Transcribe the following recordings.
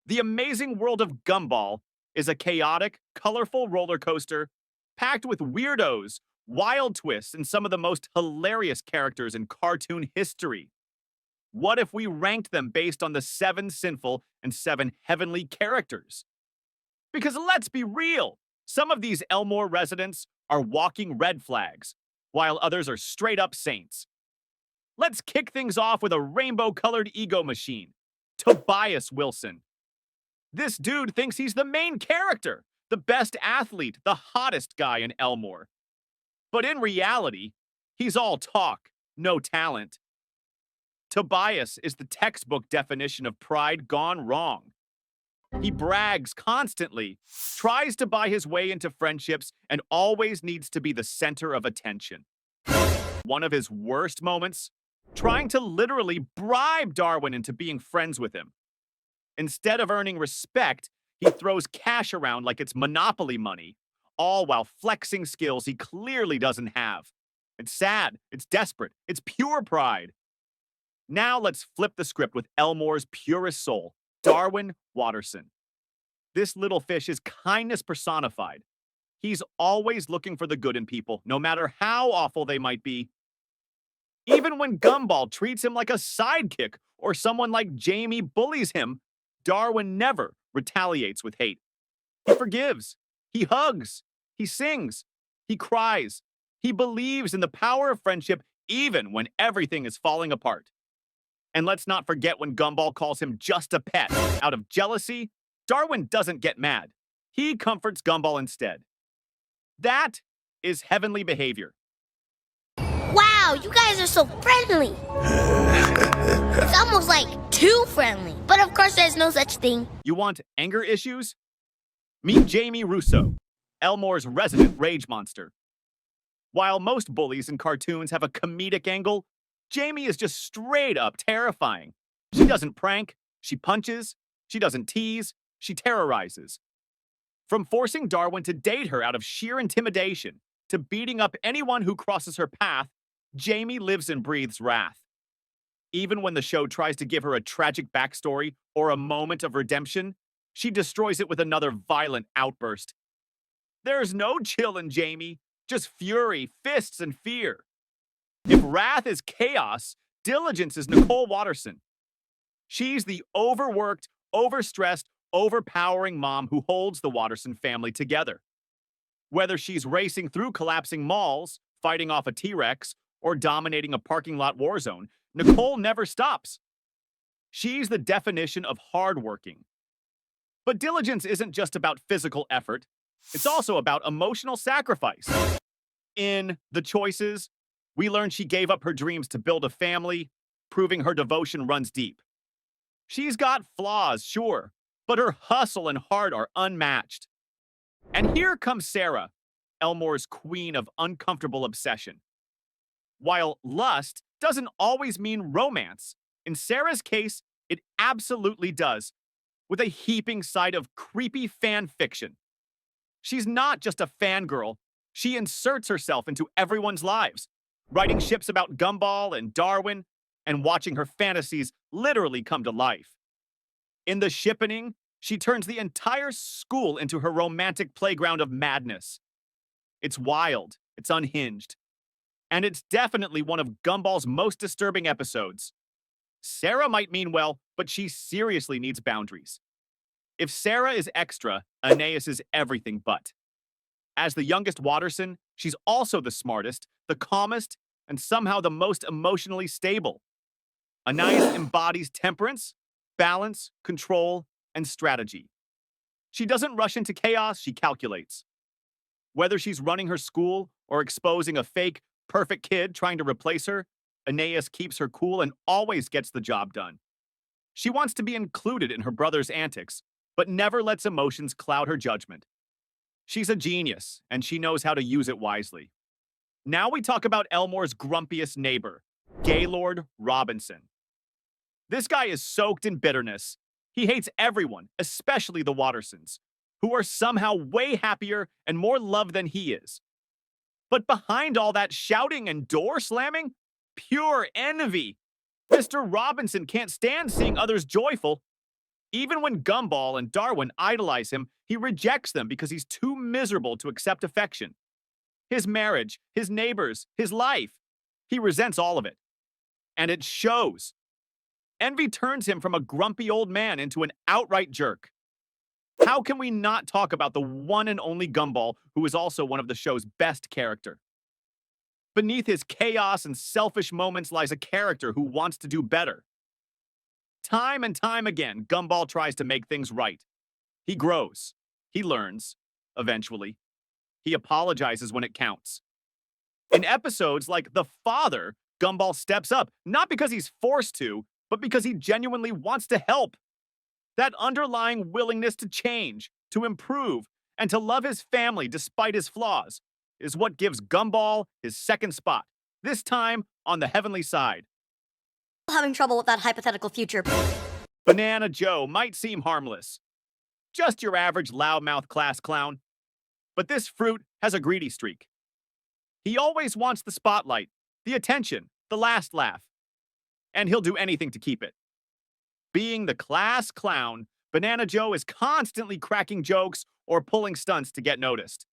The Amazing World of Gumball is a chaotic, colorful roller coaster packed with weirdos, wild twists, and some of the most hilarious characters in cartoon history. What if we ranked them based on the 7 sinful and 7 heavenly characters? Because let's be real, some of these Elmore residents are walking red flags, while others are straight up saints. Let's kick things off with a rainbow colored ego machine, Tobias Wilson. This dude thinks he's the main character, the best athlete, the hottest guy in Elmore. But in reality, he's all talk, no talent. Tobias is the textbook definition of pride gone wrong. He brags constantly, tries to buy his way into friendships, and always needs to be the center of attention. One of his worst moments? Trying to literally bribe Darwin into being friends with him. Instead of earning respect, he throws cash around like it's Monopoly money, all while flexing skills he clearly doesn't have. It's sad, it's desperate, it's pure pride. Now let's flip the script with Elmore's purest soul, Darwin Watterson. This little fish is kindness personified. He's always looking for the good in people, no matter how awful they might be. Even when Gumball treats him like a sidekick or someone like Jamie bullies him, Darwin never retaliates with hate. He forgives, he hugs, he sings, he cries. He believes in the power of friendship even when everything is falling apart. And let's not forget when Gumball calls him just a pet. Out of jealousy, Darwin doesn't get mad. He comforts Gumball instead. That is heavenly behavior. Wow, you guys are so friendly. It's almost like too friendly. But of course, there's no such thing. You want anger issues? Meet Jamie Russo, Elmore's resident rage monster. While most bullies in cartoons have a comedic angle, Jamie is just straight up terrifying. She doesn't prank, she punches, she doesn't tease, she terrorizes. From forcing Darwin to date her out of sheer intimidation to beating up anyone who crosses her path, Jamie lives and breathes wrath. Even when the show tries to give her a tragic backstory or a moment of redemption, she destroys it with another violent outburst. There's no chill in Jamie, just fury, fists, and fear. If wrath is chaos, diligence is Nicole Watterson. She's the overworked, overstressed, overpowering mom who holds the Watterson family together. Whether she's racing through collapsing malls, fighting off a T-Rex, or dominating a parking lot war zone, Nicole never stops. She's the definition of hardworking. But diligence isn't just about physical effort. It's also about emotional sacrifice. In The Choices, we learn she gave up her dreams to build a family, proving her devotion runs deep. She's got flaws, sure, but her hustle and heart are unmatched. And here comes Sarah, Elmore's queen of uncomfortable obsession. While lust doesn't always mean romance, in Sarah's case, it absolutely does, with a heaping side of creepy fan fiction. She's not just a fangirl, she inserts herself into everyone's lives, writing ships about Gumball and Darwin, and watching her fantasies literally come to life. In the shippening, she turns the entire school into her romantic playground of madness. It's wild, it's unhinged, and it's definitely one of Gumball's most disturbing episodes. Sarah might mean well, but she seriously needs boundaries. If Sarah is extra, Anais is everything but. As the youngest Watterson, she's also the smartest, the calmest, and somehow the most emotionally stable. Anais embodies temperance, balance, control, and strategy. She doesn't rush into chaos, she calculates. Whether she's running her school or exposing a fake, perfect kid trying to replace her, Anais keeps her cool and always gets the job done. She wants to be included in her brother's antics, but never lets emotions cloud her judgment. She's a genius, and she knows how to use it wisely. Now we talk about Elmore's grumpiest neighbor, Gaylord Robinson. This guy is soaked in bitterness. He hates everyone, especially the Wattersons, who are somehow way happier and more loved than he is. But behind all that shouting and door slamming, pure envy. Mr. Robinson can't stand seeing others joyful. Even when Gumball and Darwin idolize him, he rejects them because he's too miserable to accept affection. His marriage, his neighbors, his life. He resents all of it. And it shows. Envy turns him from a grumpy old man into an outright jerk. How can we not talk about the one and only Gumball, who is also one of the show's best character? Beneath his chaos and selfish moments lies a character who wants to do better. Time and time again, Gumball tries to make things right. He grows. He learns, eventually. He apologizes when it counts. In episodes like The Father, Gumball steps up, not because he's forced to, but because he genuinely wants to help. That underlying willingness to change, to improve, and to love his family despite his flaws is what gives Gumball his second spot, this time on the heavenly side. Having trouble with that hypothetical future. Banana Joe might seem harmless. Just your average loudmouth class clown. But this fruit has a greedy streak. He always wants the spotlight, the attention, the last laugh. And he'll do anything to keep it. Being the class clown, Banana Joe is constantly cracking jokes or pulling stunts to get noticed.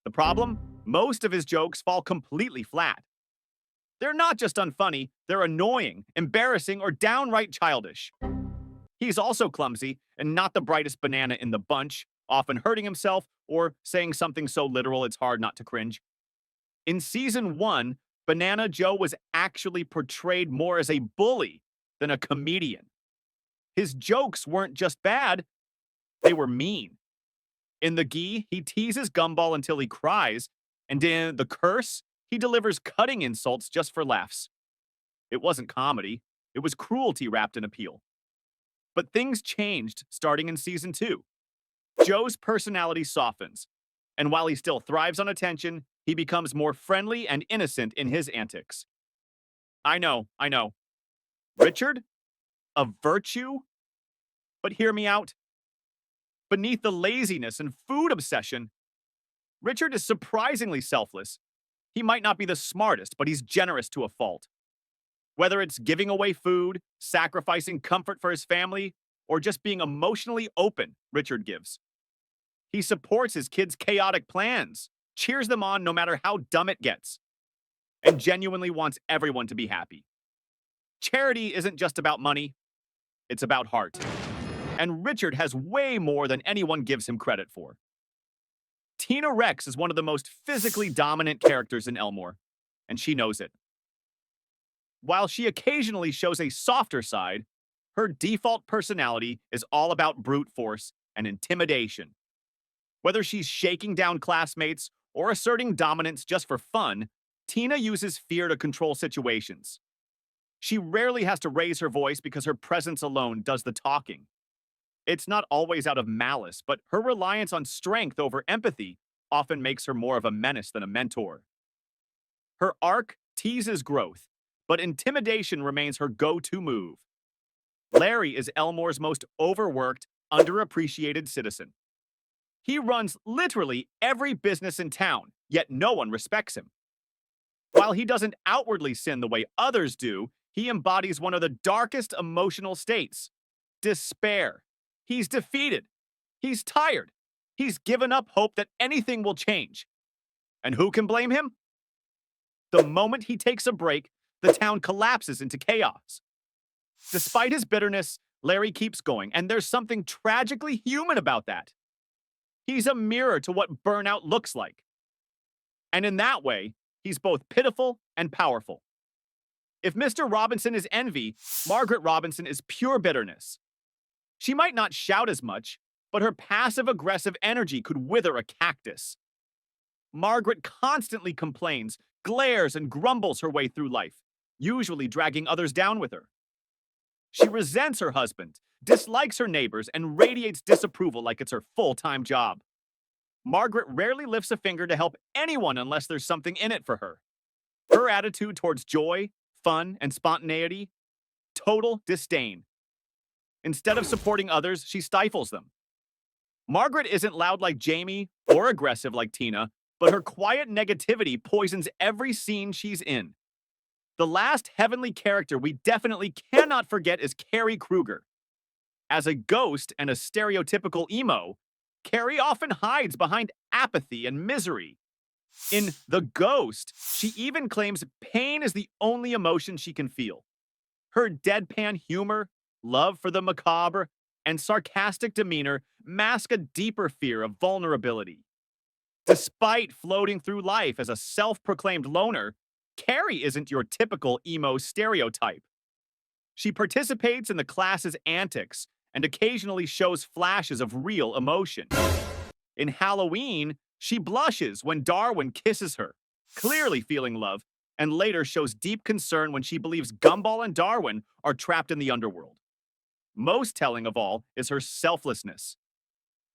The problem? Most of his jokes fall completely flat. They're not just unfunny, they're annoying, embarrassing, or downright childish. He's also clumsy and not the brightest banana in the bunch, often hurting himself or saying something so literal it's hard not to cringe. In Season 1, Banana Joe was actually portrayed more as a bully than a comedian. His jokes weren't just bad, they were mean. In The Gee, he teases Gumball until he cries, and in The Curse, he delivers cutting insults just for laughs. It wasn't comedy, it was cruelty wrapped in appeal. But things changed starting in Season 2. Joe's personality softens, and while he still thrives on attention, he becomes more friendly and innocent in his antics. I know. Richard? A virtue? But hear me out. Beneath the laziness and food obsession, Richard is surprisingly selfless. He might not be the smartest, but he's generous to a fault. Whether it's giving away food, sacrificing comfort for his family, or just being emotionally open, Richard gives. He supports his kids' chaotic plans, cheers them on no matter how dumb it gets, and genuinely wants everyone to be happy. Charity isn't just about money, it's about heart. And Richard has way more than anyone gives him credit for. Tina Rex is one of the most physically dominant characters in Elmore, and she knows it. While she occasionally shows a softer side, her default personality is all about brute force and intimidation. Whether she's shaking down classmates or asserting dominance just for fun, Tina uses fear to control situations. She rarely has to raise her voice because her presence alone does the talking. It's not always out of malice, but her reliance on strength over empathy often makes her more of a menace than a mentor. Her arc teases growth, but intimidation remains her go-to move. Larry is Elmore's most overworked, underappreciated citizen. He runs literally every business in town, yet no one respects him. While he doesn't outwardly sin the way others do, he embodies one of the darkest emotional states: despair. He's defeated. He's tired. He's given up hope that anything will change. And who can blame him? The moment he takes a break, the town collapses into chaos. Despite his bitterness, Larry keeps going, and there's something tragically human about that. He's a mirror to what burnout looks like. And in that way, he's both pitiful and powerful. If Mr. Robinson is envy, Margaret Robinson is pure bitterness. She might not shout as much, but her passive-aggressive energy could wither a cactus. Margaret constantly complains, glares, and grumbles her way through life, usually dragging others down with her. She resents her husband, dislikes her neighbors, and radiates disapproval like it's her full-time job. Margaret rarely lifts a finger to help anyone unless there's something in it for her. Her attitude towards joy, fun, and spontaneity? Total disdain. Instead of supporting others, she stifles them. Margaret isn't loud like Jamie or aggressive like Tina, but her quiet negativity poisons every scene she's in. The last heavenly character we definitely cannot forget is Carrie Kruger. As a ghost and a stereotypical emo, Carrie often hides behind apathy and misery. In The Ghost, she even claims pain is the only emotion she can feel. Her deadpan humor, love for the macabre, and sarcastic demeanor mask a deeper fear of vulnerability. Despite floating through life as a self-proclaimed loner, Carrie isn't your typical emo stereotype. She participates in the class's antics and occasionally shows flashes of real emotion. In Halloween, she blushes when Darwin kisses her, clearly feeling love, and later shows deep concern when she believes Gumball and Darwin are trapped in the underworld. Most telling of all is her selflessness.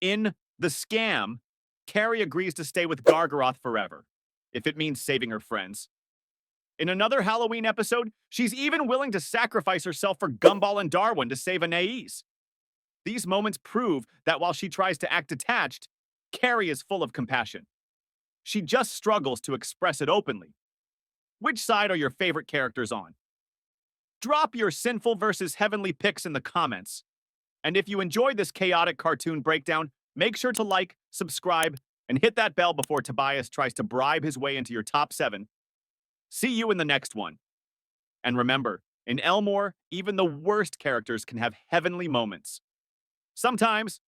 In The Scam, Carrie agrees to stay with Gargaroth forever, if it means saving her friends. In another Halloween episode, she's even willing to sacrifice herself for Gumball and Darwin to save Anais. These moments prove that while she tries to act detached, Carrie is full of compassion. She just struggles to express it openly. Which side are your favorite characters on? Drop your sinful versus heavenly picks in the comments. And if you enjoyed this chaotic cartoon breakdown, make sure to like, subscribe, and hit that bell before Tobias tries to bribe his way into your top 7. See you in the next one. And remember, in Elmore, even the worst characters can have heavenly moments. Sometimes,